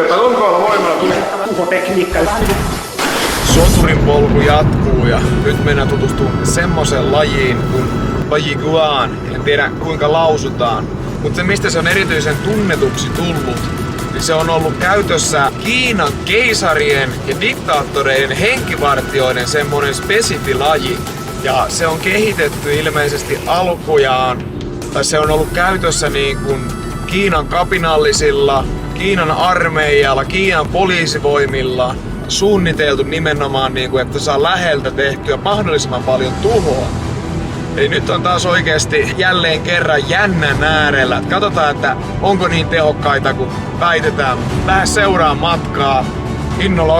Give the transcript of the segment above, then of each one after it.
Lonkoilla voimalla tuli tuhotekniikka. Soturin polku jatkuu ja nyt mennään tutustumaan semmoiseen lajiin kuin Bajiguan. En tiedä kuinka lausutaan, mutta se mistä se on erityisen tunnetuksi tullut, niin se on ollut käytössä Kiinan keisarien ja diktaattoreiden henkivartioiden semmonen spesifilaji. Ja se on kehitetty ilmeisesti alkujaan, tai se on ollut käytössä niin kuin Kiinan kapinallisilla, Kiinan armeijalla, Kiinan poliisivoimilla, suunniteltu nimenomaan niin kuin, että saa läheltä tehtyä mahdollisimman paljon tuhoa. Eli nyt on taas oikeasti jälleen kerran jännän äärellä. Katsotaan, että onko niin tehokkaita kuin väitetään. Lähde seuraa matkaa. Innolla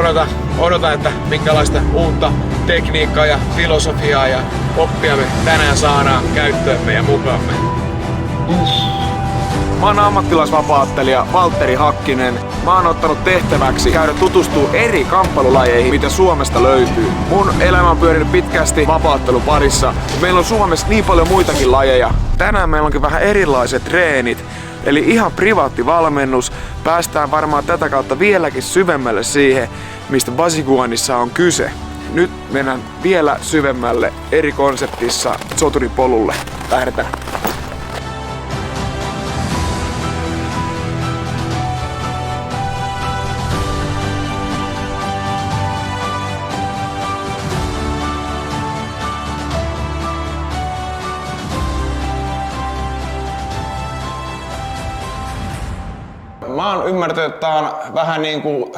odotan, että minkälaista uutta tekniikkaa ja filosofiaa ja oppia me tänään saadaan käyttöömme ja mukaamme. Mä oon ammattilaisvapaattelija Valtteri Hakkinen. Mä oon ottanut tehtäväksi käydä tutustua eri kamppailulajeihin, mitä Suomesta löytyy. Mun elämä on pyörinyt pitkästi vapaattelun parissa. Meillä on Suomessa niin paljon muitakin lajeja. Tänään meillä onkin vähän erilaiset treenit. Eli ihan privaatti valmennus. Päästään varmaan tätä kautta vieläkin syvemmälle siihen, mistä Bajiguanissa on kyse. Nyt mennään vielä syvemmälle eri konseptissa soturin polulle. Lähdetään. Mä oon ymmärtänyt, että tää on vähän niinku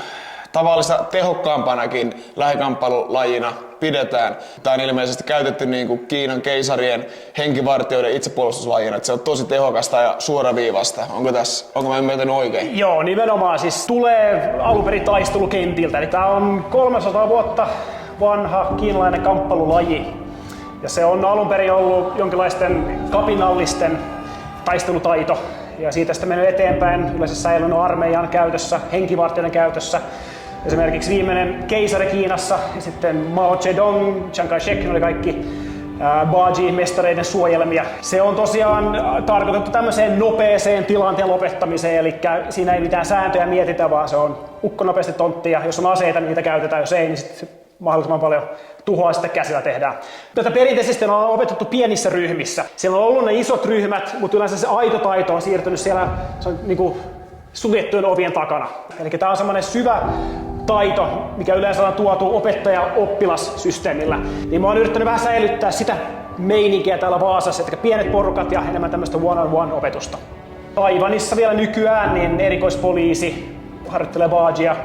tavallista tehokkaampanakin lähikamppailulajina pidetään. Tää on ilmeisesti käytetty niinku Kiinan keisarien henkivartijoiden itsepuolustuslajina. Se on tosi tehokasta ja suoraviivasta. Onko mä ymmärtänyt oikein? Joo, nimenomaan siis tulee alunperin taistelukentiltä. Eli tää on 300 vuotta vanha kiinalainen kamppailulaji. Ja se on alunperin ollut jonkinlaisten kapinallisten taistelutaito. Ja siitä sitten mennyt eteenpäin, yleensä säilynyt armeijan käytössä, henkivartijoiden käytössä. Esimerkiksi viimeinen keisari Kiinassa ja sitten Mao Zedong, Chiang Kai-shek, ne oli kaikki Baji-mestareiden suojelmia. Se on tosiaan tarkoitettu tämmöiseen nopeeseen tilanteen lopettamiseen, eli siinä ei mitään sääntöjä mietitä, vaan se on ukkonopeasti tonttia. Jos on aseita, niin niitä käytetään, jos ei, niin sitten mahdollisimman paljon tuhoa sitten käsillä tehdään. Tätä perinteisesti on opetettu pienissä ryhmissä. Siellä on ollut ne isot ryhmät, mutta yleensä se aito taito on siirtynyt siellä niin kuin suljettujen ovien takana. Eli tämä on semmoinen syvä taito, mikä yleensä on tuotu opettaja-oppilassysteemillä. Niin mä oon yrittänyt vähän säilyttää sitä meininkiä täällä Vaasassa, että pienet porukat ja enemmän tämmöistä one-on-one-opetusta. Taiwanissa vielä nykyään niin erikoispoliisi harjoittelee Bajia.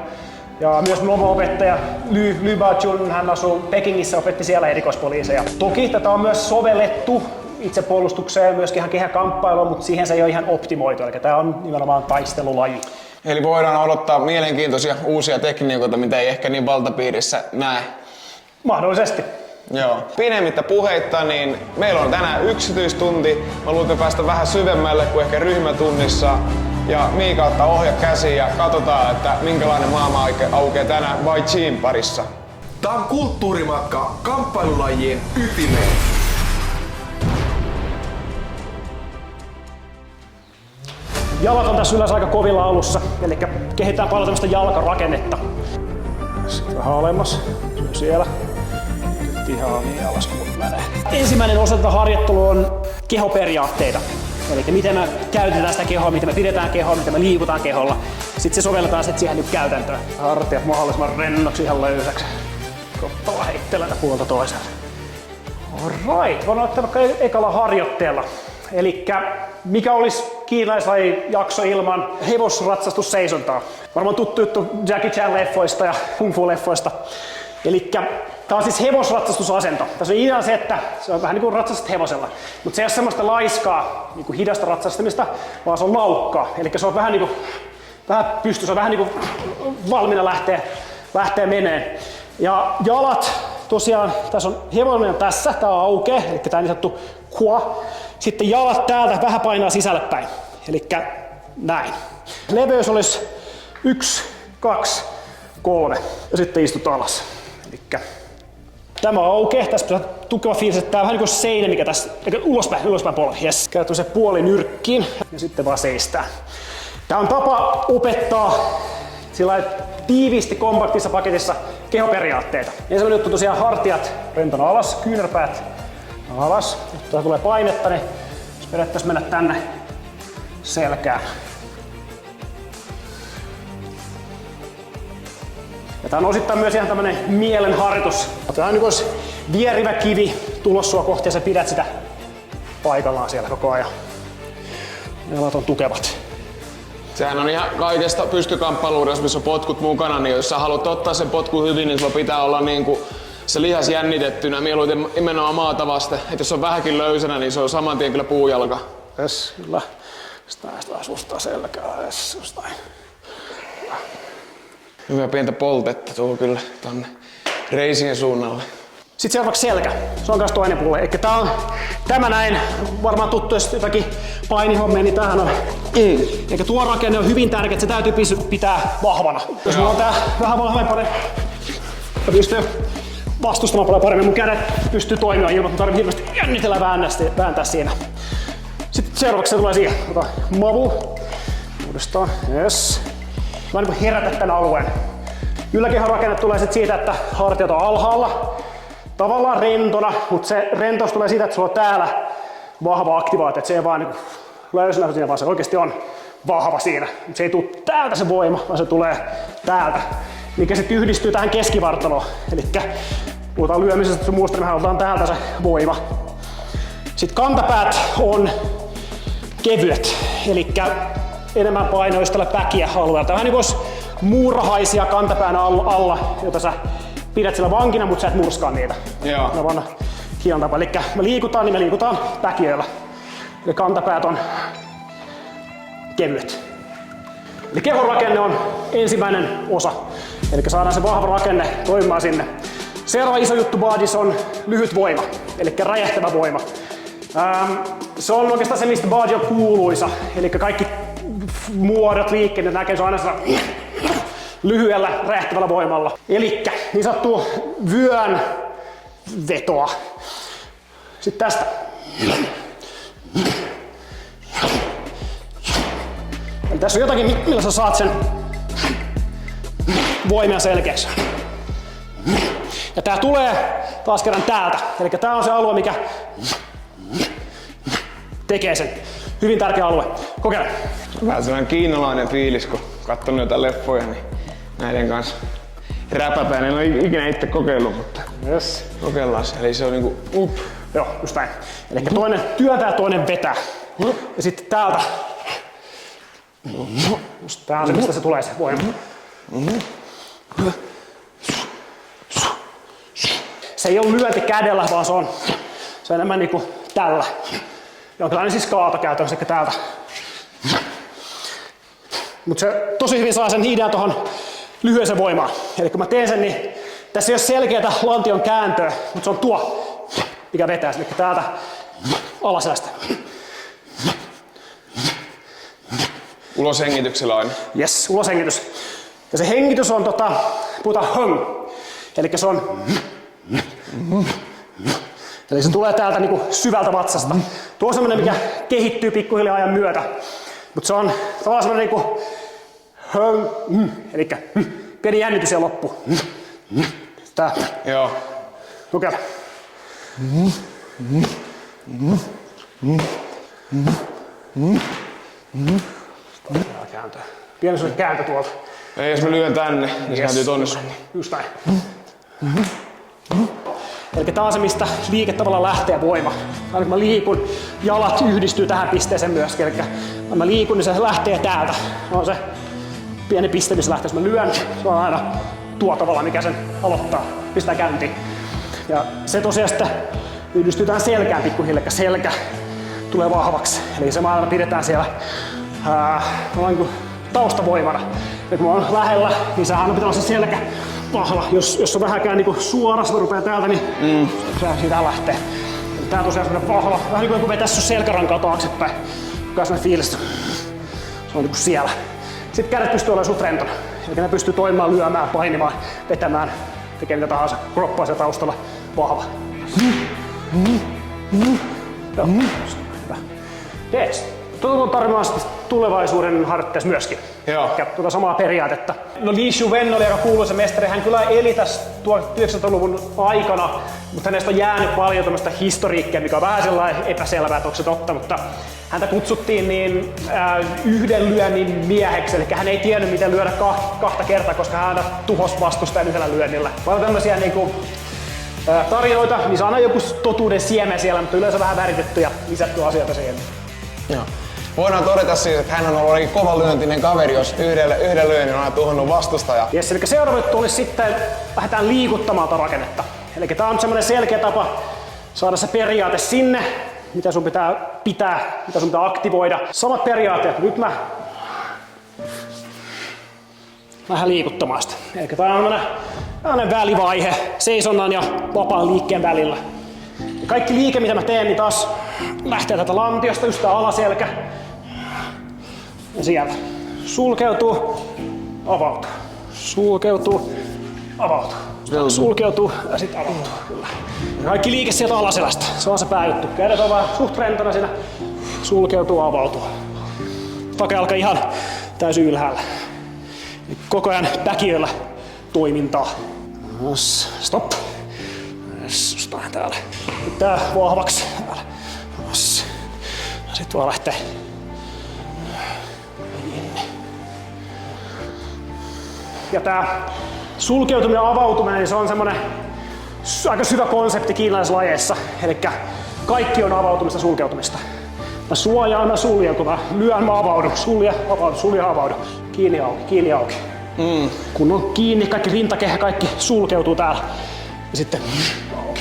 Ja myös mun oma opettaja Lü Bachun, hän asuu Pekingissä, opetti siellä erikoispoliiseja. Toki tätä on myös sovellettu itsepuolustukseen, myöskin ihan kehäkamppailuun, mutta siihen se ei ole ihan optimoitu. Eli tämä on nimenomaan taistelulaji. Eli voidaan odottaa mielenkiintoisia uusia tekniikoita, mitä ei ehkä niin valtapiirissä näe. Mahdollisesti. Joo. Pidemmittä puheitta, niin meillä on tänään yksityistunti. Mä luulen päästä vähän syvemmälle kuin ehkä ryhmätunnissa. Ja Miika ottaa ohja käsiin ja katsotaan, että minkälainen maailma aukeaa tänään Bai Chin parissa. Tää on kulttuurimatka kamppailulajien ytimeen. Jalat on tässä yleensä aika kovilla alussa, eli kehitetään paljon tämmöistä jalkarakennetta. Sitten vähän alemmas, siellä. Nyt ihan niin alas kuin menee. Ensimmäinen osa tätä harjoittelua on kehoperiaatteita. Eli miten me käytetään sitä kehoa, miten me pidetään kehoa, miten me liikutaan keholla. Sitten se sovelletaan siihen nyt käytäntöön. Hartiat mahdollisimman rennoksi, ihan löysäksi. Koppala heittelänä puolta toiselle. Alright, voidaan ottaa vaikka ekalla harjoitteella. Elikkä mikä olisi kiinalaislaji jakso ilman hevosratsastusseisontaa? Varmaan tuttu juttu Jackie Chan-leffoista ja Kung Fu-leffoista. Elikkä tää on siis hevosratsastusasento. Tässä on idea se, että se on vähän niin kuin ratsastat hevosella. Mutta se ei ole semmoista laiskaa, niin kuin hidasta ratsastamista, vaan se on laukkaa. Elikkä se on vähän niin kuin pystyssä, se on vähän niin kuin valmiina lähtee meneen. Ja jalat, tosiaan, tässä on hevonen tässä, tää on aukea, eli tää on niin sanottu kua. Sitten jalat täältä vähän painaa sisälle päin, eli näin. Leveys olisi 1, 2, 3 ja sitten istut alas. Elikkä tämä on aukeaa, tässä pitää tukeva fiilis, että tää on vähän niin kuin seinä, mikä tässä, ylöspäin polvi. Yes. Käytetään se puoli nyrkkiin ja sitten vaan seistää. Tää on tapa opettaa sillä lailla tiiviisti kompaktissa paketissa kehoperiaatteita. Ensimmäinen juttu tosiaan hartiat rentona alas, kyynärpäät alas. Jotta tulee painetta, niin periaatteessa mennä tänne selkään. Ja tää on osittain myös ihan tämmönen mielenharjoitus. Tää on niin kuin vierivä kivi tulos sua kohti ja sä pidät sitä paikallaan siellä koko ajan. Jalat on tukevat. Sehän on ihan kaikesta pystykamppailuudessa, missä on potkut mukana, niin jos sä haluat ottaa sen potkun hyvin, niin sulla pitää olla niinku se lihas jännitettynä, mieluiten nimenomaan maata vasten. Et jos on vähänkin löysänä, niin se on saman tien kyllä puujalka. Yes, kyllä. Sitten vähän suustaa selkää. Yes, just näin. Hyvä pientä poltetta tuo kyllä tonne reisien suunnalle. Sitten seuraavaksi selkä. Se on myös toinen puoli. Eli tämä näin, varmaan tuttu, jos jotakin painihommia, niin tämähän on. Eli tuo rakenne on hyvin tärkeä, että se täytyy pitää vahvana. Jos mulla on tää vähän vahvempaa, ja pystyy vastustamaan paljon paremmin. Mun kädet pystyy toimimaan ilman, että tarvitsee hirveästi jännitellä vääntää siinä. Sitten seuraavaksi se tulee siihen. Ota mavu. Uudestaan. Yes. Mä niin herätä tän alueen. Yläkehon rakenne tulee sit siitä, että hartiat on alhaalla. Tavallaan rentona, mutta se rentous tulee siitä, että sulla on täällä vahva aktivaatio. Että se ei vaan niin löysänä siinä, vaan se oikeasti on vahva siinä. Se ei tule täältä se voima, vaan se tulee täältä. Mikä sitten yhdistyy tähän keskivartaloon. Elikkä puhutaan lyömisestä sun muusta, niin me halutaan täältä se voima. Sitten kantapäät on kevyet. Elikkä enemmän painoista tällä päkiä alueella. Vähän niin kuin olisi muurahaisia kantapään alla, jota sä pidät sillä vankina, mutta sä et murskaa niitä. Joo. Ne on hienon tapa. Eli me liikutaan päkiöillä. Eli kantapäät on kevyet. Eli kehon rakenne on ensimmäinen osa. Eli saadaan se vahva rakenne toimimaan sinne. Seuraava iso juttu Badis on lyhyt voima, eli räjähtävä voima. Se on oikeastaan se, mistä Badi on kuuluisa. Eli kaikki muodot, liikkeet näkee se aina lyhyellä räjähtävällä voimalla. Elikkä niin sanottua vyön vetoa. Sitten tästä. Eli tässä on jotakin, millä sä saat sen voimia selkeäksi. Ja tää tulee taas kerran täältä. Eli tää on se alue, mikä tekee sen. Hyvin tärkeä alue. Kokeile. Vähän sellainen kiinalainen fiilis, kun katsonut jotain leffoja, niin näiden kanssa räpätään. En ole ikinä itse kokeillut, mutta Yes. kokeillaan se. Eli se on niinku Joo, just näin. Eli toinen työntää ja toinen vetää. Ja sitten täältä. Just tää on se, mistä se tulee se voima. Se ei ole lyönti kädellä, vaan se on enemmän niinku tällä. Jonkinlainen siis kaata käytännössä, eli täältä. Mutta se tosi hyvin saa sen idean tuohon lyhyeseen voimaan. Eli kun mä teen sen, niin tässä ei ole selkeätä lantion kääntöä, mutta se on tuo, mikä vetää. Eli täältä alaselästä. uloshengityksellä aina. Yes, uloshengitys. Ja se hengitys on, puhutaan höng. Eli se on... Eli se tulee täältä niinku syvältä vatsasta. Tuo on semmonen, mikä kehittyy pikkuhiljaa ajan myötä. Mutta se on tavallaan semmonen niinku... Höng. Elikkä pieni jännitys ja loppu. Tää. Joo. Kokeile. Kääntöä. Pieni semmonen kääntö tuolta. Ei, jos mä lyön tänne, niin se kääntyy tonne suuntaan. Just näin. Eli tää on se, mistä liike tavallaan lähtee voima. Aina kun mä liikun, jalat yhdistyy tähän pisteeseen myöskin. Eli kun mä liikun, niin se lähtee täältä. On se pieni piste, missä lähtee. Jos mä lyön, se on aina tuo tavalla, mikä sen aloittaa, pistää käyntiin. Ja se tosiaan sitten yhdistyy tähän selkään pikkuhiljaa, eli selkä tulee vahvaksi. Eli se aina pidetään siellä niin kuin taustavoimana. Ja kun mä oon lähellä, niin sehän aina pitää olla se selkä vahva. Jos on vähänkään niin suora, se rupeaa täältä, niin se siitä lähtee. Eli tää on tosiaan semmonen vahva, vähän niin kuin vetäisi sun selkärankaa taaksepäin. Joka on semmonen fiilis, se on niin kuin siellä. Sitten kädet pystyy olemaan sut rentona. Eli ne pystyy toimimaan, lyömään, painimaan, vetämään, tekemään mitä tahansa. Kroppa on siellä taustalla vahva. Joo, hyvä. Yes. on tarvitaan tulevaisuuden harjoitteessa myöskin. Joo. Tuota samaa periaatetta. No Li Shuwen oli aika kuuluisa mestari. Hän kyllä eli tässä 1900-luvun aikana, mutta hänestä on jäänyt paljon tämmöistä historiikkia, mikä on vähän sellainen epäselvää, että onko se totta, mutta häntä kutsuttiin niin yhden lyönnin mieheksi, eli hän ei tiennyt miten lyödä kahta kertaa, koska hän tuhosi vastustajan yhdellä lyönnillä. Paljon tämmöisiä niinku, tarinoita, niissä on aina joku totuuden siemen siellä, mutta yleensä vähän väritetty ja lisätty asioita siihen. Joo. Voidaan todeta siis, että hän on ollut kova lyöntinen kaveri, jos yhden lyönnin on tuhonnut vastustaja. Yes, eli seuraava juttu olisi sitten, lähdetään liikuttamaan tätä rakennetta. Eli tää on semmoinen selkeä tapa saada se periaate sinne, mitä sun pitää, mitä sun pitää aktivoida. Samat periaatteet, nyt mä lähden liikuttamaan sitä. Eli tää on tämmönen välivaihe seisonnan ja vapaan liikkeen välillä. Ja kaikki liike, mitä mä teen, niin taas lähtee tätä lantiosta, just tää alaselkä. Ja sieltä sulkeutuu, avautuu. Sulkeutuu, avautuu. Sulkeutuu ja sitten avautuu. Kyllä. Ja kaikki liike sieltä alaselästä. Se on se pääjuttu. Kädet on vaan suht rentona siinä. Sulkeutuu, avautuu. Takajalka ihan täysin ylhäällä. Koko ajan päkiöllä toimintaa. Stop. Sustaan täällä. Nyt tää vahvaksi. Sitten vaan lähtee. Ja tää sulkeutuminen ja avautuminen, niin se on semmonen aika syvä konsepti kiinalaislajeissa. Elikkä kaikki on avautumista ja sulkeutumista. Mä suojaan, mä suljen, kun mä lyön, mä avaudun. Sulje, avaudu, sulje, avaudu. Kiinni, auki, kiinni, auki. Kun on kiinni, kaikki rintakehä, kaikki sulkeutuu täällä. Ja sitten auki.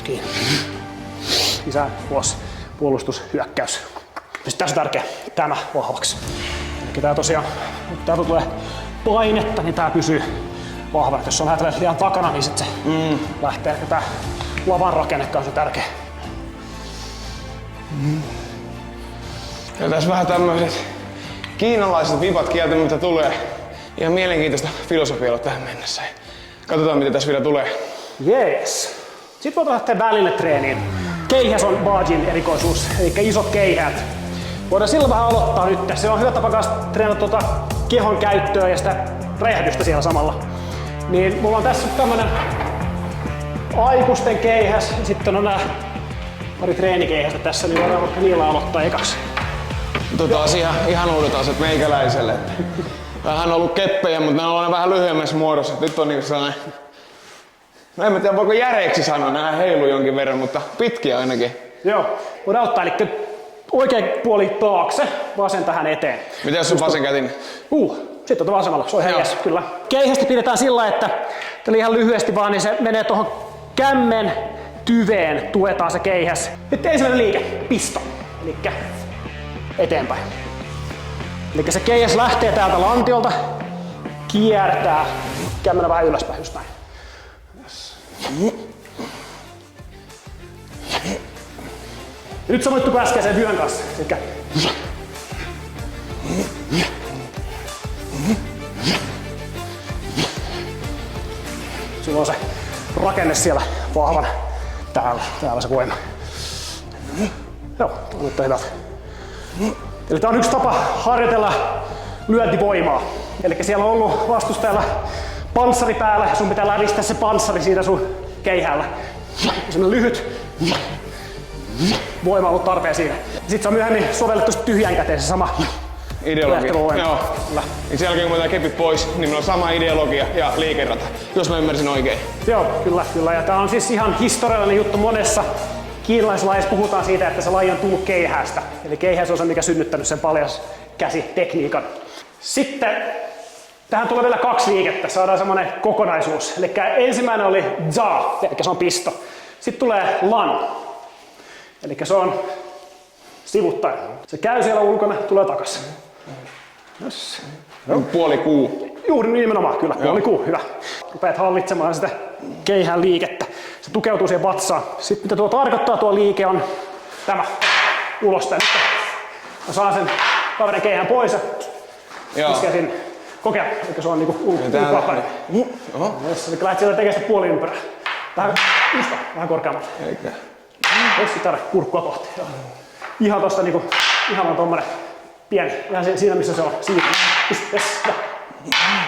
Kiinni. Lisää puolustus, hyökkäys. Sitten tässä on tärkeä tämä vahvaksi. Eli tää tosiaan, kun täältä tulee painetta, niin tää pysyy vahvana. Jos on vähän liian takana, niin sit se lähtee. Ja tää lavan rakenne on se tärkeä. Ja tässä vähän tämmöiset kiinalaiset vipat kieltämättä tulee. Ihan mielenkiintoista filosofiaa tähän mennessä. Katsotaan mitä tässä vielä tulee. Jees. Sitten voidaan lähteä välinetreeniin. Keihäs on Bajin erikoisuus, eli isot keihäät. Voidaan sillä vähän aloittaa nyt. Se on hyvä tapa kanssa treenata kehon käyttöä ja sitä räjähdystä siellä samalla. Niin mulla on tässä tämmönen aikuisten keihäs, sitten on nää pari treenikeihästä tässä, niin voidaan vaikka niillä aloittaa ekaksi. Taas ihan uudet asiat meikäläiselle. Vähän on ollut keppejä, mutta ne on vähän lyhyemmässä muodossa. Nyt on niinku sellainen... No en tiedä voiko järeiksi sanoa, nää heiluu jonkin verran, mutta pitkiä ainakin. Joo, voidaan ottaa eli oikea puoli taakse, vasen tähän eteen. Miten jos on vasenkätinen? Sitten on vasemmalla, se on ihan jees, kyllä. Keihästä pidetään sillä, että ihan lyhyesti vaan, niin se menee tuohon kämmen tyveen, tuetaan se keihäs. Nyt ensimmäinen liike, pisto, eli eteenpäin. Eli se keihäs lähtee täältä lantiolta, kiertää, kämmenä vähän ylöspäin, just näin. Nyt samoin kuin äskeisen vyön kanssa. Elikkä... Sulla on se rakenne siellä vahvana. Täällä se voima. Joo, nyt on hyvä. Eli tää on yksi tapa harjoitella lyöntivoimaa. Eli siellä on ollut vastustajalla panssari päällä, sun pitää lävistää se panssari siinä sun keihäällä. Semmoinen lyhyt voima on ollut tarpeen siinä. Sitten se on myöhemmin sovellettu tyhjän käteen se sama ideologia. Joo. Ja sen jälkeen kun mä kepit pois, niin meillä on sama ideologia ja liikerata, jos mä ymmärsin oikein. Joo, kyllä. Ja tää on siis ihan historiallinen juttu monessa kiinalaislajissa puhutaan siitä, että se laji on tullut keihäästä. Eli keihäs on se, mikä synnyttänyt sen paljaskäsitekniikan. Sitten tähän tulee vielä 2 liikettä, saadaan semmonen kokonaisuus. Eli ensimmäinen oli za, eli se on pisto. Sitten tulee lan, eli se on sivuttaen. Se käy siellä ulkona, tulee takaisin. Yes. Puoli kuu. Juuri nimenomaan, kyllä. Puoli kuu, hyvä. Rupeat hallitsemaan sitä keihään liikettä. Se tukeutuu siihen vatsaan. Sitten mitä tuo tarkoittaa tuo liike on tämä ulosta. Mä saan sen kaverin keihään pois ja iskee sinne. Kokeilla, eli se on niinku ulkoapäin. Yes, eli lähdet sieltä tekemään sitä puoli ympyrää. Vähän korkeammalle. Sitten kurkkua kohti. Ihan tosta niinku Ihan vaan tommonen pieni. Ihan siinä missä se on. Siinä.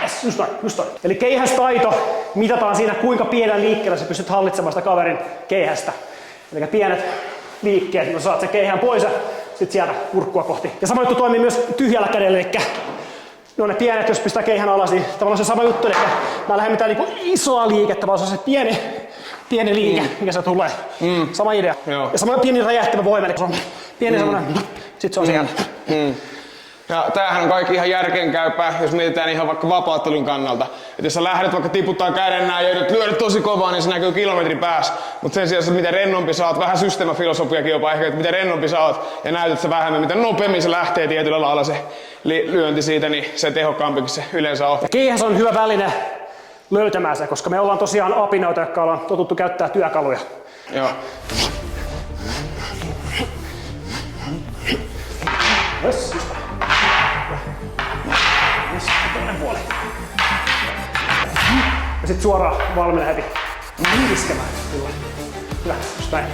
Yes, just noin. Eli keihästaito mitataan siinä, kuinka pienellä liikkeellä sä pystyt hallitsemaan sitä kaverin keihästä. Eli pienet liikkeet, kun saat sen keihään pois ja sit sieltä kurkkua kohti. Ja sama juttu toimii myös tyhjällä kädellä, eli ne pienet, jos pistää keihään alas, niin tavallaan se sama juttu, eli mä lähden mitään niinku isoa liikettä, vaan se on se pieni liike, mikä se tulee. Sama idea. Joo. Ja sama pieni räjähtävä voima, eli se on pieni semmonen, sit se on siellä. Ja tämähän on kaikki ihan järkeenkäypää, jos mietitään ihan vaikka vapaattelun kannalta. Et jos sä lähdet vaikka tiputtaa käden näin ja joudut lyödä tosi kovaa, niin se näkyy kilometrin päässä. Mutta sen sijaan, että miten rennompi sä oot, vähän systeemafilosofiakin jopa ehkä, että miten rennompi sä oot ja näytät sä vähemmän, miten nopeammin se lähtee tietyllä lailla se lyönti siitä, niin se tehokkaampikin se yleensä on. Ja keihäs on hyvä väline löytämään se, koska me ollaan tosiaan apinoita, jotka ollaan totuttu käyttää työkaluja. Joo. Yes. Ja sit suoraan valmiina heti iskemään. Hyvä, just näin.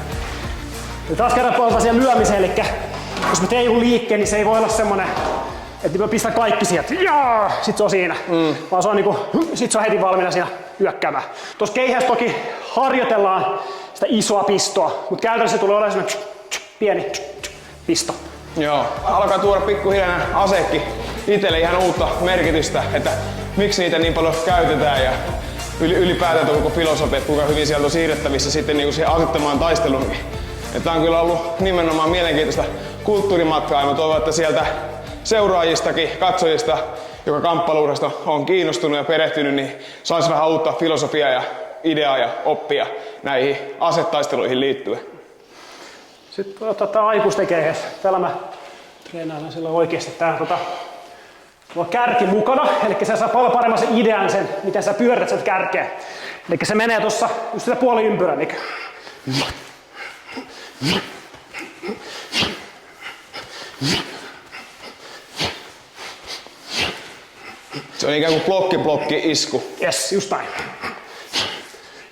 Ja taas kerran palataan siihen lyömiseen, eli jos mä teen joku liikkeen, niin se ei voi olla semmonen, että mä pistän kaikki sieltä, jaa, sit se on siinä. Vaan se on niinku, sit se on heti valmiina siinä hyökkäämään. Tuossa keihässä toki harjoitellaan sitä isoa pistoa, mutta käytännössä tulee olemaan semmonen pieni pisto. Joo. Alkaa tuoda pikkuhiljaa aseekki itselle ihan uutta merkitystä, että miksi niitä niin paljon käytetään ja ylipäätään koko filosofia, että kuinka hyvin sieltä on siirrettävissä sitten niin siihen asettamaan taisteluunkin. Tämä on kyllä ollut nimenomaan mielenkiintoista kulttuurimatkaa ja mä toivon, että sieltä seuraajistakin, katsojista, joka kamppailuudesta on kiinnostunut ja perehtynyt, niin saisi vähän uutta filosofiaa ja ideaa ja oppia näihin asetaisteluihin liittyen. Sitten otetaan aikuisten keihäs. Täällä mä treenailen sillä oikeesti. Tää on kärki mukana, eli se saa paljon paremman sen idean sen, miten sä pyörät sen kärkeä. Eli se menee tossa just sitä puoli ympyrän. Se on ikään kuin blokki-isku. Yes, just näin.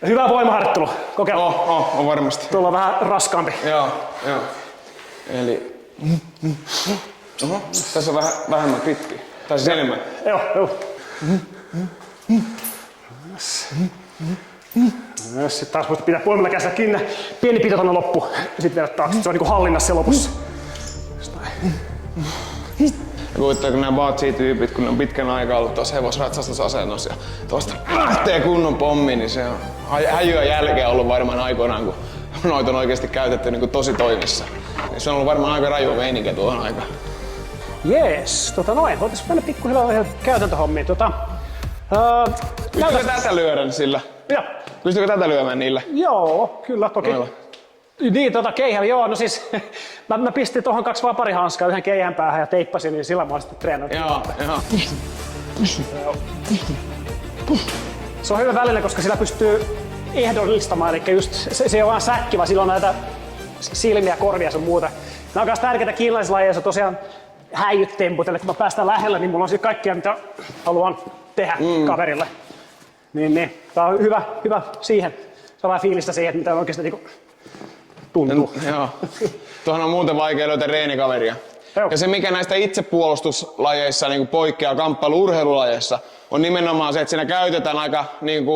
Ja hyvä voimaharjoittelu. Kokeillaan. On varmasti. Tuolla on vähän raskaampi. Joo. Eli... Oho, tässä on vähemmän pitkiä. Tai siis enemmän. Joo. Sitten taas voit pitää voimalla käsillä kiinni. Pieni pito tonne loppuun. Ja sitten vielä taakse. Se on niinku hallinnassa lopussa. Ja kuvittaako nämä Baatsi-tyypit, kun ne on pitkän aikaa ollut tuossa hevosratsastusasennossa ja tuosta lähtee kunnon pommi, niin se on häjyä jälkeen ollut varmaan aikoinaan, kun noita on oikeasti käytetty niin kuin tosi toimissa. Ja se on ollut varmaan aika raju meininkiä tuohon aikaan. Jees, noin. Voitaisiin mennä pikkuhiljaa käytäntöhommiin. Pystyykö tätä lyödä sillä? Joo. Pystyykö tätä lyömään niillä? Joo, kyllä toki. Noilla. Niin, keihällä, joo, no siis mä pistin tuohon 2 vaparihanskaa yhden keihään päähän ja teippasin, niin sillä mä oon sitten treenannut. Joo. Se on hyvä väline, koska sillä pystyy ehdollistamaan, eli just se ei ole vaan säkki, vaan sillä on näitä silmiä, korvia ja sun muuta. Nämä on myös tärkeitä kiinalaislajeissa tosiaan häijyttemput, eli kun mä päästään lähellä, niin mulla on sitten kaikkia, mitä haluan tehdä kaverille. Niin, tää on hyvä siihen. Saa vähän fiilistä siihen, että mitä oikeasti niinku tuntuu. Joo. Tuohon on muuten vaikea löytää reenikaveria. Joo. Ja se mikä näistä itsepuolustuslajeissa niin poikkeaa kamppailu-urheilulajeissa on nimenomaan se, että siinä käytetään aika niin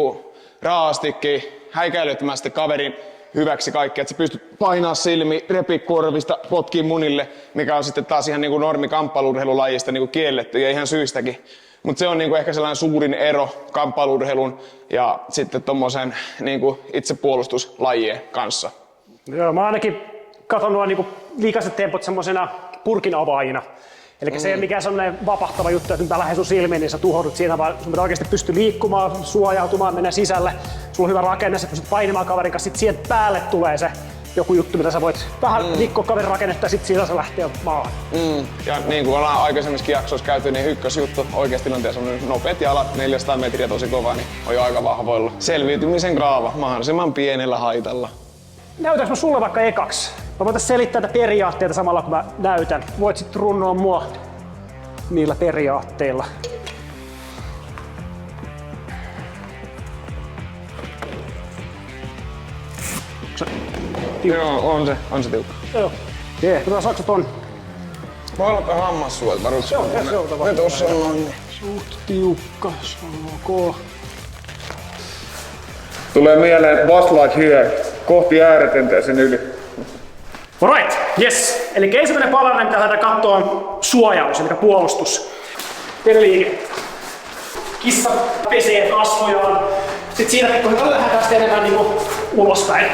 raastikin häikäilyttömästi kaverin hyväksi kaikki, että sä pystyt painaa silmi, repii korvista, potkii munille, mikä on sitten taas ihan niin normi kamppailu-urheilulajista niin kielletty ja ihan syystäkin. Mutta se on niinku ehkä sellainen suurin ero kamppailu-urheilun ja sitten tommosen niinku itsepuolustuslajien kanssa. Joo, mä ainakin katon nuo niinku liikaiset tempot semmosena purkin avaajina. Eli se ei ole mikään semmoinen vapahtava juttu, että nyt mä lähden sun silmiin, niin sä tuhoudut siinä, vaan sun pitää oikeasti pysty liikkumaan, suojautumaan, mennä sisälle. Sulla on hyvä rakenne, sä pystyt painimaan kaverin kanssa, sit siihen päälle tulee se joku juttu, mitä sä voit vähän rikkoa kaverin rakennetta ja sit siitä se lähtee maahan. Ja niin kuin ollaan aikaisemmissakin jaksoissa käyty, niin ykkösjuttu oikeasti on semmoinen nopeat jalat, 400 metriä tosi kova, niin on jo aika vahvoilla. Selviytymisen kaava mahdollisimman pienellä haitalla. Näytäks mä sulle vaikka ekaksi? Mä voitais selittää näitä periaatteita samalla kun mä näytän. Voit sit runnoa mua niillä periaatteilla. Joo, on se tiukka. Joo. Jee, saatko ton? Voi olla hammassuolet, varuut. Se on oltava. Ne tossa on noin. Suht tiukka, se on ok. Tulee mieleen Buzz Lightyear kohti ääretöntä ja sen yli. Alright, yes. Eli ensimmäinen palanen, mitä lähdetään katsoa, on suojaus, eli puolustus. Pieni liike. Kissa pesee kasvojaan. Sitten siinä kun lähdetään sitten enemmän niinku ulospäin.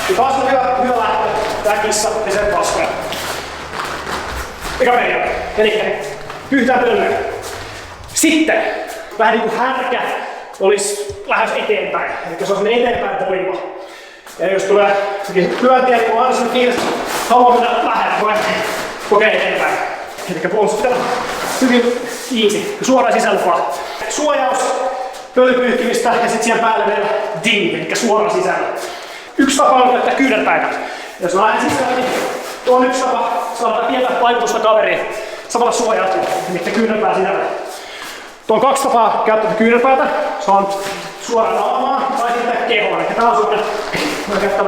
Ja taas on hyvä lähtö. Tää kissa pesee kasvoja. Eka periaate. Elikkä yhtään pöllöä. Sitten vähän niinku härkä olisi lähes eteenpäin. Eli se on semmonen eteenpäin voima. Ja jos tulee lyöntiä, niin on aina semmonen fiilis, että haluaa mennä lähellä, kokee eteenpäin. Eli puolustus pitää hyvin easy, suoraan sisälle vaan. Suojaus, pölypyyhkimistä ja sitten siihen päälle vielä ding, eli suoraan sisälle. Yksi tapa on käyttää kyynärpäitä. Jos mä lähden sisälle, niin tuo on yksi tapa saada pientä vaikutusta kaveriin. Samalla suojautuu, eli kyynärpää sisälle. Tuo on kaksi tapaa käyttää kyynärpäätä. Se on suoraan naamaan tai sitten kehoon. Eli tää on semmonen, mä käyttää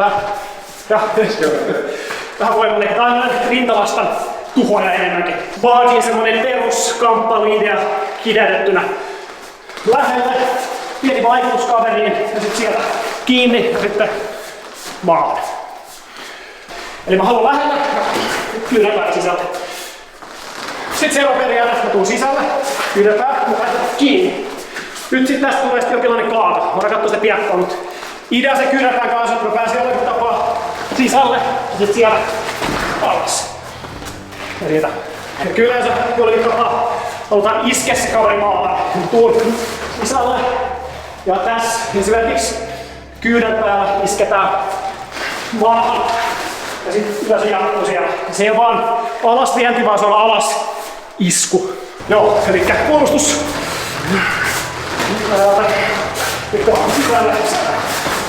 vähän voimallinen. Tää on rintalastan tuhoja enemmänkin. Vaatii semmonen peruskamppailuidea kidätettynä. Lähelle, pieni vaikutus kaveriin ja sit sieltä kiinni ja sitten maahan. Eli mä haluan lähellä kyynärpää sisältä. Sitten seuraava periaate, mä tuun sisälle, kyynärpää, mä laitan kiinni. Nyt sit tästä tulee sitten jonkinlainen kaato. Mä voidaan katsoa sitä piakkoa, mutta idea se kyynärpään kanssa, että mä pääsen jollakin tapaa sisälle ja sit siellä alas. Ja siitä. Ja kyllä yleensä jollakin tapaa halutaan iskeä se kaveri maahan. Tuun sisälle ja tässä esimerkiksi kyynärpäällä isketään maahan. Ja sitten yleensä jatkuu siellä. Se ei ole vaan alas vienti, vaan se on alas isku. Joo, eli puolustus. Nyt on sisällä.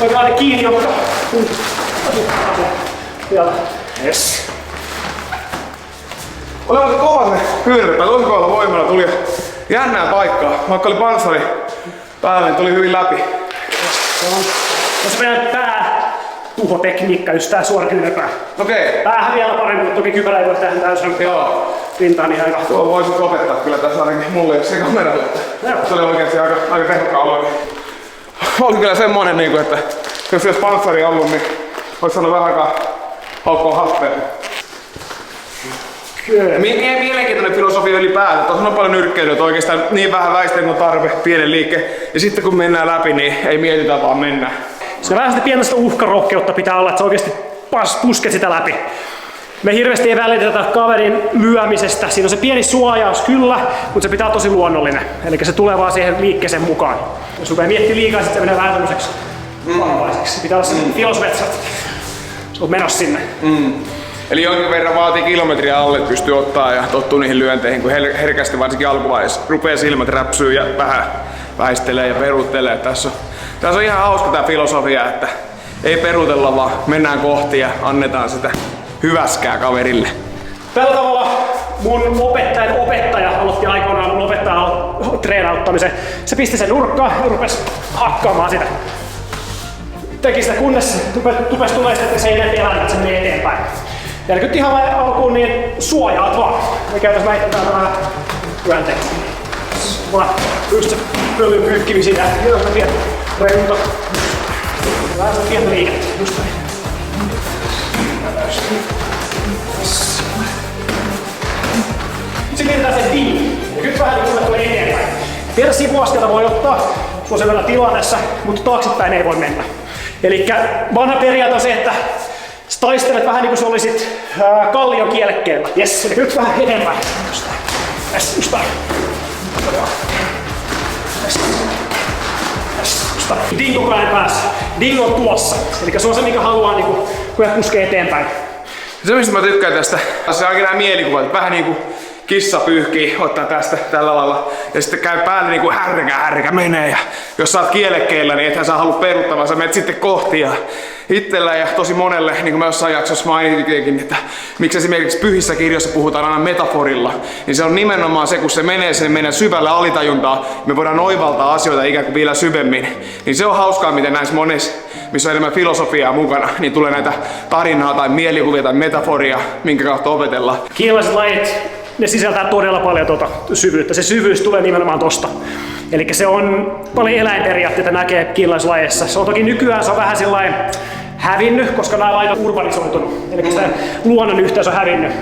Oikein kiinni, joka vielä. Yes. Oli aika kova se kyynärpää, tosi kovalla voimalla tuli jännää paikkaa. Vaikka oli panssari päällä, niin tuli hyvin läpi. Tässä meidän päätuhotekniikka, just tää suora kyynärpää. Okei. Päähän vielä paremmin, mutta toki kypärä ei voi tehdä täysin. Joo. Rintaan ihan hyvä. Tuo voisit opettaa kyllä tässä ainakin mulle, jos se kameralle. Se oli oikeesti aika tehokkaan oloinen. Oli kyllä semmonen, että jos olisi panssari ollut, niin olisi saanut vähän aikaa haukkoa happea. Mielenkiintoinen filosofia ylipäätään. Tuossa on paljon nyrkkeilyä, että oikeastaan niin vähän väistelyn on tarve, pienen liikkeen. Ja sitten kun mennään läpi, niin ei mietitä vaan mennään. Se vähän sitä pientä uhkarohkeutta pitää olla, että sä oikeesti pusket sitä läpi. Me hirveästi ei välitetä kaverin lyömisestä. Siinä on se pieni suojaus kyllä, mutta se pitää olla tosi luonnollinen. Eli se tulee vaan siihen liikkeeseen mukaan. Jos rupeaa miettimään liikaa, sitten se menee vähän tämmöiseksi vahvaiseksi. Pitää olla se filosofia, sä oot menossa sinne. Eli jonkin verran vaatii kilometriä alle, että pystyy ottaa ja tottuu niihin lyönteihin, kun herkästi varsinkin alkuvaiheessa rupeaa silmät räpsyy ja vähän väistelee ja peruuttelee. Tässä on ihan hauska tää filosofia, että ei peruutella vaan mennään kohti ja annetaan sitä hyväskää kaverille. Tällä tavalla mun opettaja aloitti aikoinaan mun opettajan treenauttamisen. Se pisti sen nurkkaan ja rupesi hakkaamaan sitä. Teki sitä kunnes rupesi tulee sitten, että se ei edes elä, että se menee eteenpäin. Ja nyt ihan alkuun niin suojaat vaan. Me käytäis väitetään vähän lyönteitä. Vaan just se pölyn pyykkimi siitä. Jos mä tiedän reunta. Vähän se pientä liikettä. Just näin. Sitten mietitään sen diin. Ja nyt vähän niin kuin tulee eteenpäin. Tiedä sivuaskelta voi ottaa, sulla on sen verran tilannessa, mutta taaksepäin ei voi mennä. Elikkä vanha periaate on se, että sä taistelet vähän niin kuin sä olisit kallion kielekkeellä. Jes, eli nyt vähän eteenpäin. Just näin. Just näin. Just näin. Dingo kai päässä. Dingo on tuossa. Elikkä se on se, mikä haluaa niin kun puskee eteenpäin. Se mistä mä tykkään tästä, se onkin nämä mielikuvat, että vähän niinku kissa pyyhkii, ottaa tästä tällä lailla ja sitten käy päälle niinku härkä menee ja jos sä oot kielekkeellä, niin ethän sä halua peruuttamaan, sä menet sitten kohti ja itsellä ja tosi monelle, niin kuin mä jossain jaksossa mainitsinkin, että miksi esimerkiksi pyhissä kirjoissa puhutaan aina metaforilla, niin se on nimenomaan se, kun se menee sen meidän syvälle alitajuntaan, me voidaan oivaltaa asioita ikään kuin vielä syvemmin, niin se on hauskaa, miten näissä monissa, missä on enemmän filosofiaa mukana, niin tulee näitä tarinaa tai mielikuvia tai metaforia, minkä kautta opetellaan. Kiinalaiset lajit ne sisältää todella paljon syvyyttä. Se syvyys tulee nimenomaan tosta. Eli se on paljon eläinperiaatteita näkee kiinalaislajeissa. Se on toki nykyään se on vähän sellainen hävinnyt, koska nämä lajit on urbanisoitunut. Eli se luonnon yhteys on hävinnyt.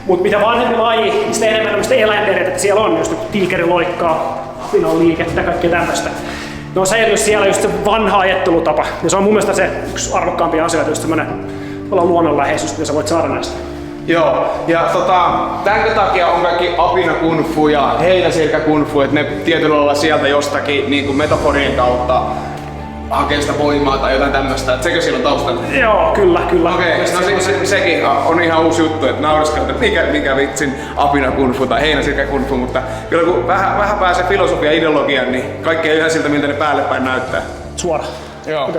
Mutta mitä vanhempi laji, niin sitä enemmän tämmöistä eläinperiaatteita siellä on. Just tiikeriloikkaa, apinan liikettä, kaikkea tämmöistä. Ne on säilynyt siellä just se vanha ajattelutapa. Ja se on mun mielestä se yksi arvokkaampia asioita, just semmoinen luonnonläheisyys, mitä sä voit saada näistä. Joo, ja tämän takia on kaikki apina kung fu ja heinäsirkkä kung fu, että ne tietyllä lailla sieltä jostakin niin kuin metaforien kautta hakee sitä voimaa tai jotain tämmöistä, että sekö siellä on taustalla? Joo, kyllä. Okei, no sekin on ihan uusi juttu, että nauriskellaan, että mikä vitsin apina kung fu tai heinäsirkkä kung fu, mutta kyllä kun vähän pääsee filosofia ja ideologiaan, niin kaikki ei ihan siltä, miltä ne päälle päin näyttää. Suora. Joo.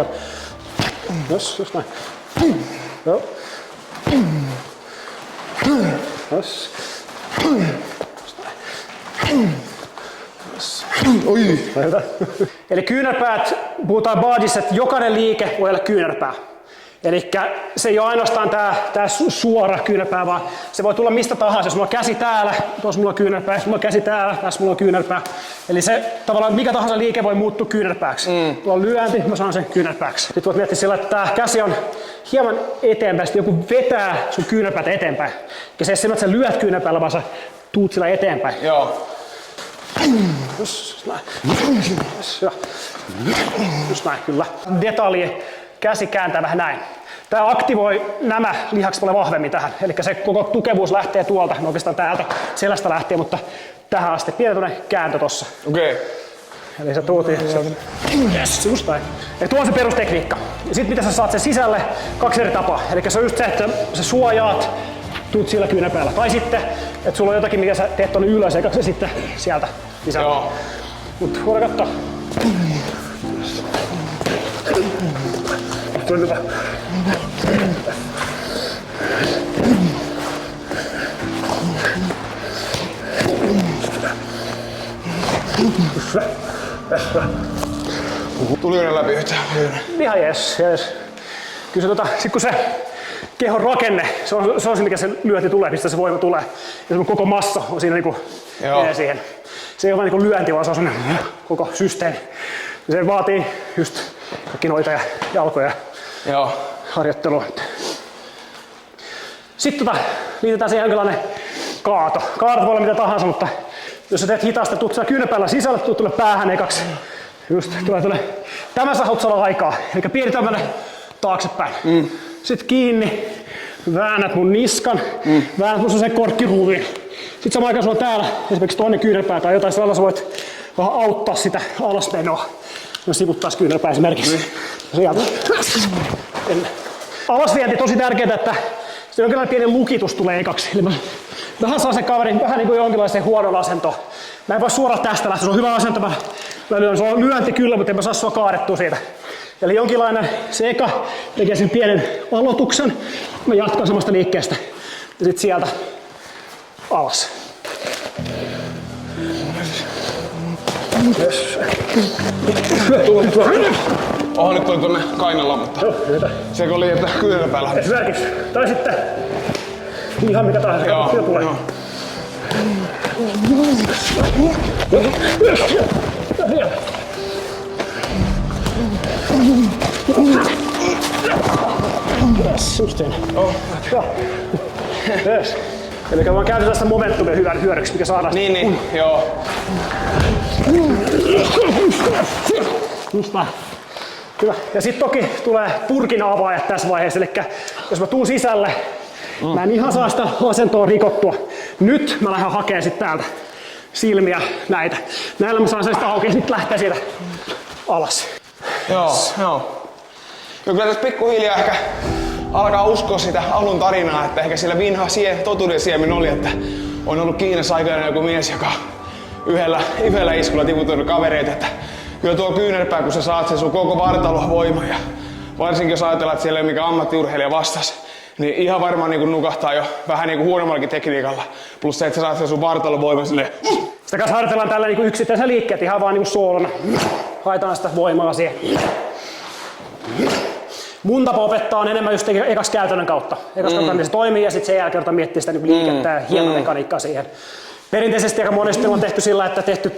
Just näin. Joo. Yes. Oi. Eli kyynärpäät, puhutaan Bajissa, että jokainen liike voi olla kyynärpää. Eli se ei ole ainoastaan tää suora kyynärpää, vaan se voi tulla mistä tahansa. Jos mulla on käsi täällä, tuossa mulla on kyynärpää, jos mulla on käsi täällä, tässä mulla on kyynärpää. Eli se tavallaan mikä tahansa liike voi muuttua kyynärpääksi. Tuolla on lyönti, mä saan sen kyynärpääksi. Sitten voit miettiä sillä, että tää käsi on hieman eteenpäin, sitten joku vetää sun kyynärpäätä eteenpäin. Ja se ei semmoinen, että sä lyöt kyynärpäällä, vaan sä tuut sillä eteenpäin. Joo. Just näin, kyllä. Detalji, käsi kääntää vähän näin. Tämä aktivoi nämä lihakset paljon vahvemmin tähän. Eli se koko tukevuus lähtee tuolta, no oikeastaan täältä selästä lähtee, mutta tähän asti. Pieni kääntö tossa. Okei. Eli sä tuut yes, just näin. Ja tuo on se perustekniikka. Ja sit mitä sä saat sen sisälle, 2 eri tapaa. Eli se on just se, että sä suojaat, tuut sillä kyynärpäällä. Tai sitten, että sulla on jotakin, mikä sä teet tonne ylös, eikä se sitten sieltä sisällä. Joo. Mut voidaan katsoa. Hyvä. Tuli ne läpi yhtään. Ihan jees. Kyllä se sit kun se kehon rakenne, se on se mikä se lyönti tulee, mistä se voima tulee. Ja se koko massa on siinä niinku menee siihen. Se ei ole vain niinku lyönti, vaan se on sellainen koko systeemi. Ja se vaatii just kaikki noita ja jalkoja ja harjoittelua. Sitten liitetään siihen jonkinlainen kaato. Kaatot voi olla mitä tahansa, mutta jos sä teet hitaasti, tuut siellä kyynärpäällä sisälle, tuut tulle päähän ekaksi. Just, tulee. Tämä sä haluat saada aikaa. Eli pieni tämmönen taaksepäin. Sitten kiinni, väännät mun niskan, väännät mun sen korkkiruuviin. Sitten samaan aikaan sulla on täällä esimerkiksi toinen kyynärpää tai jotain, sillä sä voit vähän auttaa sitä alasmenoa. No sivuttais kyynärpää esimerkiksi. Sieltä. Alasvienti tosi tärkeää, että se jonkinlainen pieni lukitus tulee ekaksi. Eli mä vähän saan sen kaverin vähän niin kuin jonkinlaiseen huonon asentoon. Mä en voi suoraan tästä lähteä, se on hyvä asento. Mä lyön, se on lyönti kyllä, mutta en mä saa sua kaadettua siitä. Eli jonkinlainen, se eka tekee sen pienen aloituksen. Mä jatkan samasta liikkeestä. Ja sit sieltä alas. Yes. Oho, nyt tuli tuonne kainalla, mutta se oli, että kyynärpäällä. Esimerkiksi. Tai sitten ihan mitä tahansa. Joo, tulee. Justiin. Yes. Eli vaan käytetään sitä momentumia hyödyksi, mikä saadaan. Niin, joo. Just näin. Hyvä. Ja sitten toki tulee purkin avaajat tässä vaiheessa. Eli jos mä tuun sisälle, mä en ihan saa sitä asentoa rikottua. Nyt mä lähden hakemaan sitten täältä silmiä näitä. Näillä mä saan sen auki ja sitten lähtee siitä alas. Joo. Kyllä tässä pikkuhiljaa ehkä alkaa uskoa sitä alun tarinaa, että ehkä sillä vinha totuuden siemen oli, että on ollut Kiinassa aikana joku mies, joka yhdellä iskulla tiputunut kavereita, että kyllä tuo kyynärpää, kun sä saat sen sun koko vartalon voima ja varsinkin jos ajatellaan, että siellä ei ole mikään ammattiurheilija vastas, niin ihan varmaan niin nukahtaa jo vähän niin huonommallakin tekniikalla. Plus se, että sä saat sen sun vartalon voima silleen. Sitä kanssa harjoitellaan tällä niin yksittäisellä liikkeet ihan vaan niin soolona. Haetaan sitä voimaa siihen. mun tapa opettaa on enemmän just ekas käytännön kautta. Ekas kautta, miten se toimii ja sitten sen jälkeen otan miettiä sitä liikettä ja hieman mekaniikkaa siihen. Perinteisesti aika monesti on tehty sillä, että tehty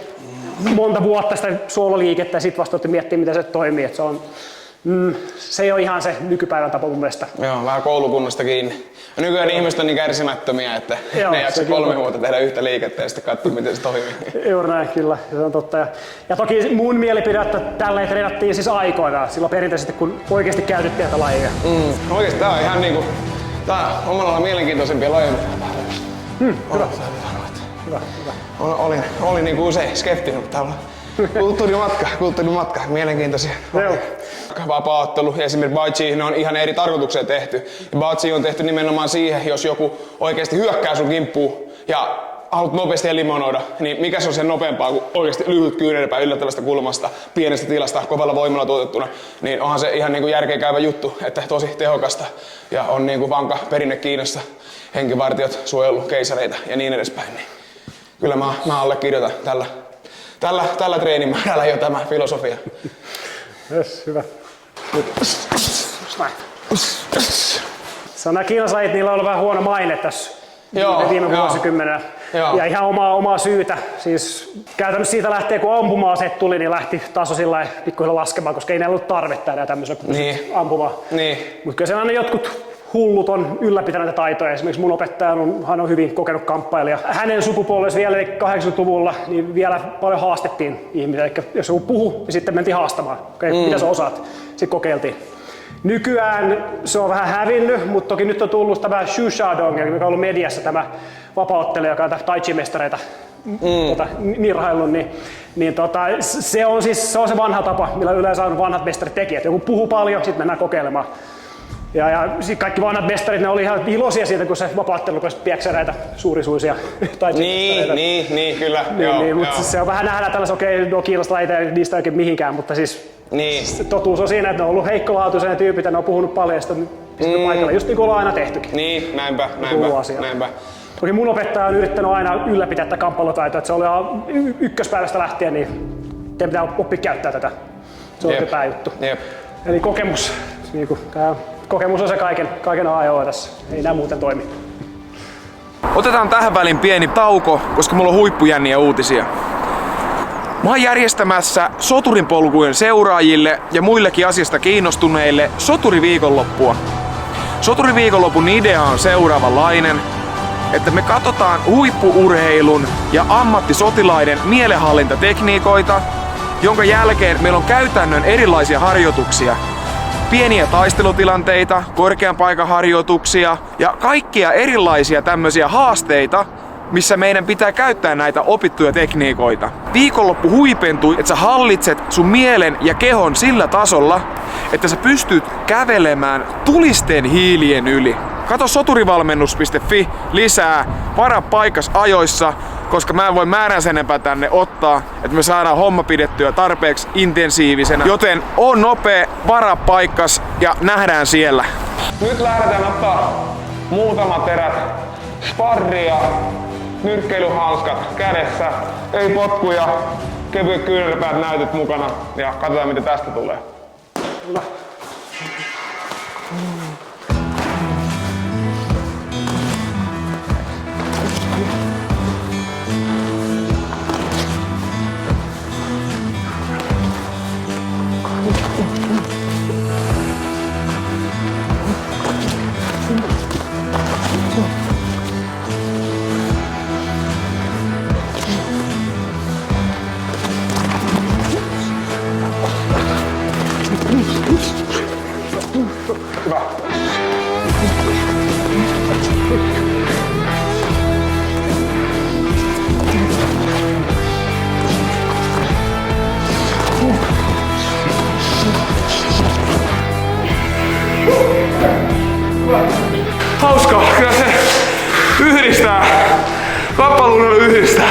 monta vuotta sitä suololiikettä ja sitten vasta otti miettiä, miten se toimii. Et se ei ole ihan se nykypäivän tapa mun mielestä. Joo, vähän koulukunnasta kiinni. Ja nykyään ihmiset on niin kärsimättömiä, että Joo, ne ei jaksa 3 vuotta tehdä yhtä liikettä ja sitten katsoa, miten se toimii. Juuri näin, kyllä. Se on totta. Ja toki mun mielipide, että tällä treenattiin siis aikoinaan, silloin perinteisesti, kun oikeasti käytettiin tätä lajia. Oikeesti tää on ihan niinku, tää on omalla lailla mielenkiintoisempia lajeja. Hyvä. Olin niinku usein skeptinen, mutta täällä on kulttuurimatka, mielenkiintoisia. Joo. Vapaa-ottelu ja esimerkiksi Baichi, ne on ihan eri tarkoitukseen tehty. Baichi on tehty nimenomaan siihen, jos joku oikeasti hyökkää sun kimppuun ja haluat nopeasti eliminoida, niin mikä se on sen nopeampaa kuin oikeasti lyhyt kyynärpää yllättävästä kulmasta, pienestä tilasta, kovalla voimalla tuotettuna, niin onhan se ihan niinku järkeenkäyvä juttu, että tosi tehokasta ja on niinku vankka perinne Kiinassa, henkivartijat, suojellut keisareita ja niin edespäin. Niin kyllä mä allekirjoitan tällä treenimäärällä jo tämä filosofia. Yes, hyvä. Se on nämä kiinaslajit, niillä on ollut vähän huono maine tässä viime vuosikymmenellä. Ja ihan omaa syytä. Siis käytännössä siitä lähtee, kun ampuma-aseet tuli, niin lähti taso sillä pikkuhiljaa laskemaan, koska ei näillä ollut tarvetta enää tämmöisellä ampumaan. Niin. Mutta kyllä siellä aina jotkut hullut on ylläpitänyt näitä taitoja. Esimerkiksi mun opettaja hän on hyvin kokenut kamppailija. Hänen sukupolvensa vielä 80-luvulla niin vielä paljon haastettiin ihmisiä. Eli jos joku puhui, niin sitten mentiin haastamaan. Mitä sä osaat? Sitten kokeiltiin. Nykyään se on vähän hävinnyt, mutta toki nyt on tullut tämä Xu Xiaodong, joka on ollut mediassa tämä vapaa-ottelija, joka on tai chi-mestareita nirhaillut. Se on se vanha tapa, millä yleensä on vanhat mestarit tekijät. Joku puhuu paljon, sitten mennään kokeilemaan. Ja kaikki vanhat mestarit, ne oli ihan iloisia siitä, kun se vapaattelu rupesi piäksää näitä suurisuisia tai niin, kyllä. Mutta se on vähän nähdä tällaisia, kiinalaista laita ei niistä oikein mihinkään, mutta siis totuus on siinä, että ne on ollut heikkolaatuisia tyypit ja ne on puhunut paljon ja sitten paikalla, just niin kuin ollaan aina tehtykin. Niin, näinpä. Toki mun opettaja on yrittänyt aina ylläpitää tätä kamppailutaitoa, että se oli ykköspäivästä lähtien, niin teidän pitää oppia käyttää tätä. Se on pääjuttu. Eli kokemus. Kokemus on se kaiken A ja O tässä. Ei nää muuten toimi. Otetaan tähän väliin pieni tauko, koska mulla on huippujänniä uutisia. Mä oon järjestämässä soturinpolkujen seuraajille ja muillekin asiasta kiinnostuneille soturiviikonloppua. Soturiviikonlopun idea on seuraavanlainen, että me katsotaan huippuurheilun ja ammattisotilaiden mielenhallintatekniikoita, jonka jälkeen meillä on käytännön erilaisia harjoituksia. Pieniä taistelutilanteita, korkean paikan harjoituksia ja kaikkia erilaisia tämmöisiä haasteita, missä meidän pitää käyttää näitä opittuja tekniikoita. Viikonloppu huipentuu, että sä hallitset sun mielen ja kehon sillä tasolla, että sä pystyt kävelemään tulisten hiilien yli. Kato soturivalmennus.fi lisää, varaa paikas ajoissa, koska mä en voi määrän sen enempää tänne ottaa, että me saadaan homma pidettyä tarpeeksi intensiivisenä. Joten on nopea, varaa paikkas ja nähdään siellä. Nyt lähdetään ottaa muutamat erät sparria, nyrkkeilyhanskat kädessä, ei potkuja, kevyet kyynärpäät näytöt mukana ja katsotaan mitä tästä tulee. Hyvä. Hauskaa, kyllä se yhdistää. Kamppailun yhdistää.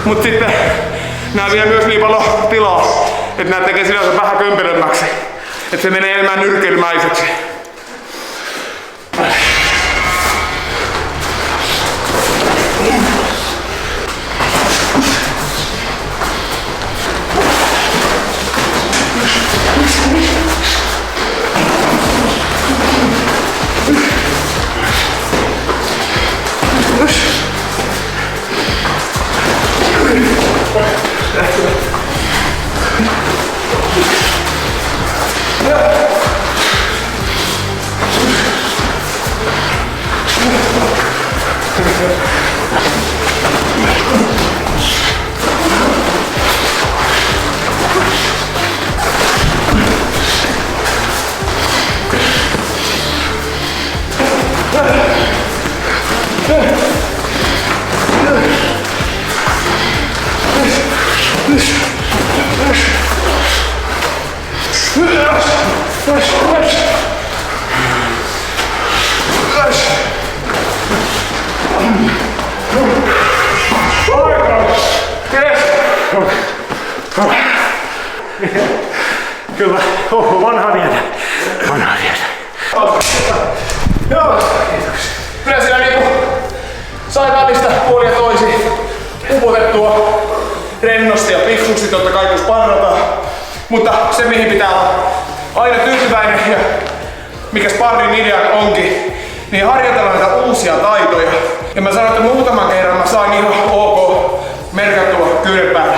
Mut sitten nää vie myös niin paljon tilaa, että nää tekee sinänsä vähän kömpelemmäksi. Että se menee enemmän nyrkkeilymäiseksi. Kyllä, vanha vietä. Vanha vietä. Joo. Kyllä siellä niinku sai välistä puolin ja toisin upotettua rennosti ja fiksusti totta kai kun sparrataan. Mutta se mihin pitää olla aina tyytyväinen ja mikä sparrin idea onkin, niin harjoitella näitä uusia taitoja. Ja mä sanoin, että muutaman kerran mä sain ihan ok merkattua kyyden päällä.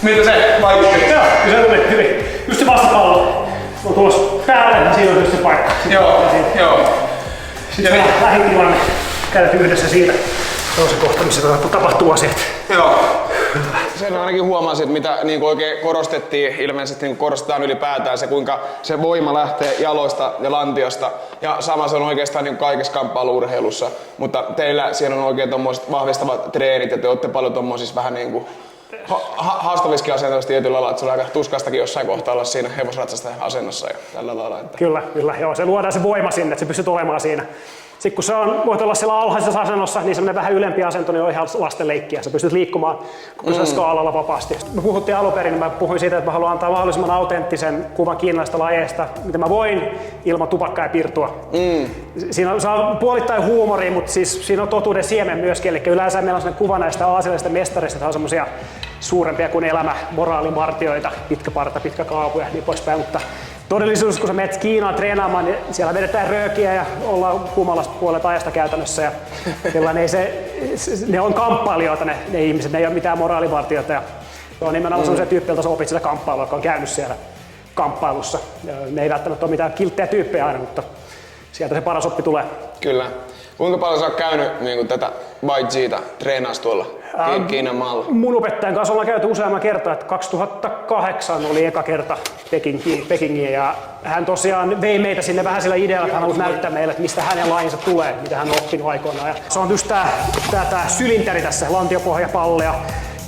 Miltä se vaikutti? Joo, se tuli hyvin. Just se vastapallo on tulossa päälle, niin siinä on just se paikka. Joo. Sitten lähitilanne käydät yhdessä siitä. Se on se kohta, missä tapahtuu asiat. Joo. Sen ainakin huomasin, että mitä niin oikein korostettiin, ilmeisesti niin korostetaan ylipäätään se, kuinka se voima lähtee jaloista ja lantiosta. Ja sama se on oikeastaan niin kaikessa kamppailu-urheilussa. Mutta teillä siellä on oikein tommoiset vahvistavat treenit ja te olette paljon tommosissa vähän niin kuin haastaviskin asennoissa tietyllä lailla, että se on aika tuskastakin jossain kohtaa olla siinä hevosratsasta asennossa ja tällä lailla. Että. Kyllä, joo, se luodaan se voima sinne, että se pystyy olemaan siinä. Sitten kun se on, voit olla siellä alhaisessa asennossa, niin semmoinen vähän ylempi asento niin on ihan lasten leikkiä. Sä pystyt liikkumaan koko skaalalla vapaasti. Me puhuttiin alun perin, niin mä puhuin siitä, että mä haluan antaa mahdollisimman autenttisen kuvan kiinalaisista lajeista, mitä mä voin ilman tupakkaa ja pirtua. Siinä on puolittain huumoria, mutta siis siinä on totuuden siemen myöskin. Eli yleensä meillä on sellainen kuva näistä aasialaisista mestareista, että on semmoisia suurempia kuin elämä, moraalimartioita, pitkä parta, pitkä kaapu ja niin poispäin. Mutta todellisuudessa, kun sä menet Kiinaan treenaamaan, niin siellä vedetään röökiä ja ollaan kummalla puolet ajasta käytännössä. Ja ne on kamppailijoita ne ihmiset, ne ei ole mitään moraalivartijoita. Ja on nimenomaan sellaisia tyyppejä, joilta sä opit sitä kamppailua, jotka on käynyt siellä kamppailussa. Ja ne ei välttämättä ole mitään kilttejä tyyppejä aina, mutta sieltä se paras oppi tulee. Kyllä. Kuinka paljon sä oot käynyt niin tätä Bai Chita treenaas tuolla Kiinan maalla? Mun opettajan kanssa ollaan käyty useamman kertaa, että 2008 oli eka kerta Pekingiin ja hän tosiaan vei meitä sinne vähän sillä idealla, että hän halusi näyttää meille, että mistä hänen lajinsa tulee, mitä hän on oppinut aikoinaan. Ja se on just tää sylinteri tässä, lantiopohjapalle ja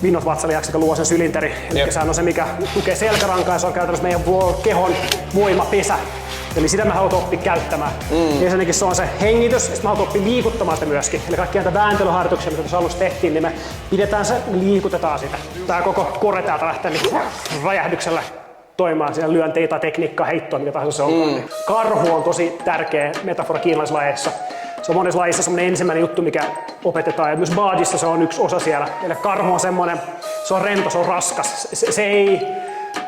vinnot vatsalihakset, joka luo sen sylinteri. Eli sehän on se, mikä tukee selkärankaa ja se on käytännössä meidän kehon voimapesä. Eli sitä mä haluan oppia käyttämään. Ensinnäkin se on se hengitys, ja sitten mä haluan oppia liikuttamaan sitä myöskin. Eli kaikki näitä vääntelyharjoituksia, mitä tuossa alussa tehtiin, niin me pidetään se, liikutetaan sitä. Tää koko kore täältä lähtee niin räjähdyksellä toimimaan siinä lyönteitä tai tekniikkaa, heittoa, mikä tahansa se on. Karhu on tosi tärkeä metafora kiinalaislajeissa. Se on monessa lajissa semmoinen ensimmäinen juttu, mikä opetetaan. Ja myös Bajissa se on yksi osa siellä. Eli karhu on semmoinen, se on rento, se on raskas. Se ei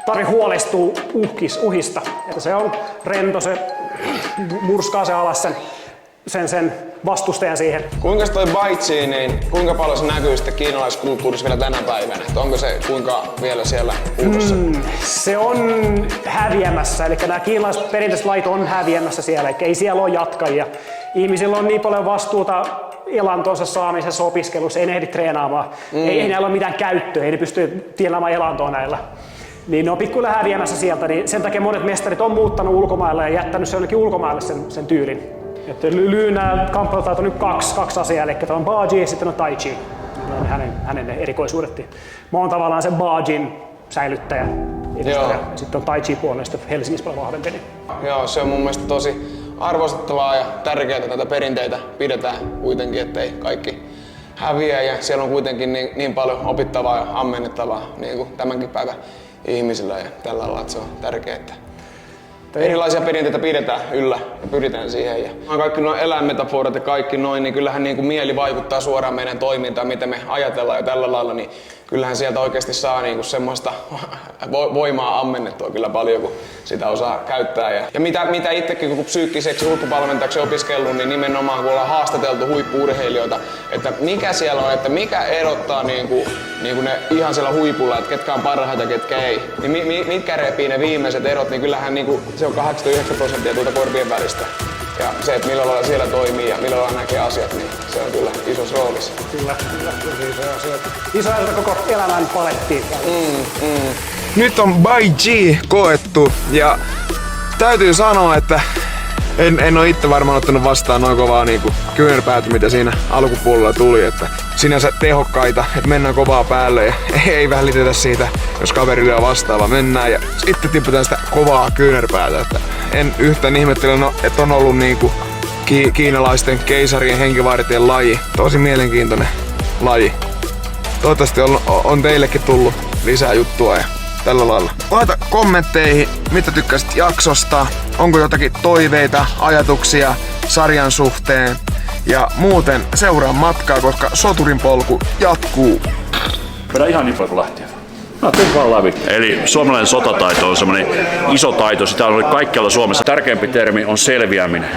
tarvitse huolestua uhista. Että se on rento, se murskaa se alas sen vastustajan siihen. Kuinka toi Bai Chi, niin kuinka paljon se näkyy sitten kiinalaiskulttuurissa vielä tänä päivänä? Että onko se kuinka vielä siellä huudossa? Se on häviämässä, eli nämä kiinalaiset perinteiset lait on häviämässä siellä, eli ei siellä ole jatkajia. Ihmisillä on niin paljon vastuuta elantonsa saamisessa, opiskelussa, ei ne ehdi treenaamaan. Ei näillä ole mitään käyttöä, ei ne pysty tienaamaan elantoa näillä. Niin ne on pikkuhiljaa häviämässä sieltä, niin sen takia monet mestarit on muuttanut ulkomaille ja jättänyt se jonnekin ulkomaille sen tyylin. Että Lyynä kamppailutajat on nyt kaksi asiaa, eli on Baji ja sitten on Tai Chi. Ne on hänen erikoisuudet. Mä oon tavallaan sen Bajin säilyttäjä. Ja sitten on Tai Chi puolella, sitten Helsingissä paljon vahvempi. Joo, se on mun mielestä tosi arvostettavaa ja tärkeää, että näitä perinteitä pidetään kuitenkin, ettei kaikki häviää ja siellä on kuitenkin niin paljon opittavaa ja ammennettavaa niin kuin tämänkin päivän ihmisillä ja tällä lailla, että se on tärkeää, että erilaisia perinteitä pidetään yllä ja pyritään siihen. Ja kaikki nuo eläinmetaforat ja kaikki noin, niin kyllähän niin kuin mieli vaikuttaa suoraan meidän toimintaan, miten me ajatellaan ja tällä lailla, niin kyllähän sieltä oikeasti saa niin kuin semmoista voimaa ammennettua kyllä paljon, kun sitä osaa käyttää. Ja mitä itsekin kun psyykkiseksi huippuvalmentajaksi opiskellut, niin nimenomaan kun ollaan haastateltu huippu-urheilijoita, että mikä siellä on, että mikä erottaa niin kuin ne ihan siellä huipulla, että ketkä on parhaita ja ketkä ei. Niin mitkä repii ne viimeiset erot, niin kyllähän niin kuin se on 89% tuolta korvien välistä. Ja se, että millä lailla siellä toimii ja millä lailla näkee asiat, niin se on kyllä isossa roolissa. Kyllä, tosi iso asia. Iso asia koko elämän palettiin. Nyt on By G koettu ja täytyy sanoa, että en ole itse varmaan ottanut vastaan noin kovaa niinku kyynärpäätä, mitä siinä alkupuolella tuli. Että sinänsä tehokkaita, että mennään kovaa päälle ja ei välitetä siitä, jos kaveri lyö vastaava. Mennään ja sitten tiputaan sitä kovaa kyynärpäätä. Että en yhtään ihmettele, että on ollut niinku kiinalaisten keisarien henkivartien laji. Tosi mielenkiintoinen laji. Toivottavasti on teillekin tullut lisää juttua ja tällä lailla. Laita kommentteihin, mitä tykkäsit jaksosta, onko jotakin toiveita, ajatuksia sarjan suhteen ja muuten seuraa matkaa, koska soturin polku jatkuu. Vedä ihan niin paljon kuin lähtee. No, teen vaan läpi. Eli suomalainen sotataito on semmoinen iso taito, sitä on kaikkialla Suomessa. Tärkeämpi termi on selviäminen.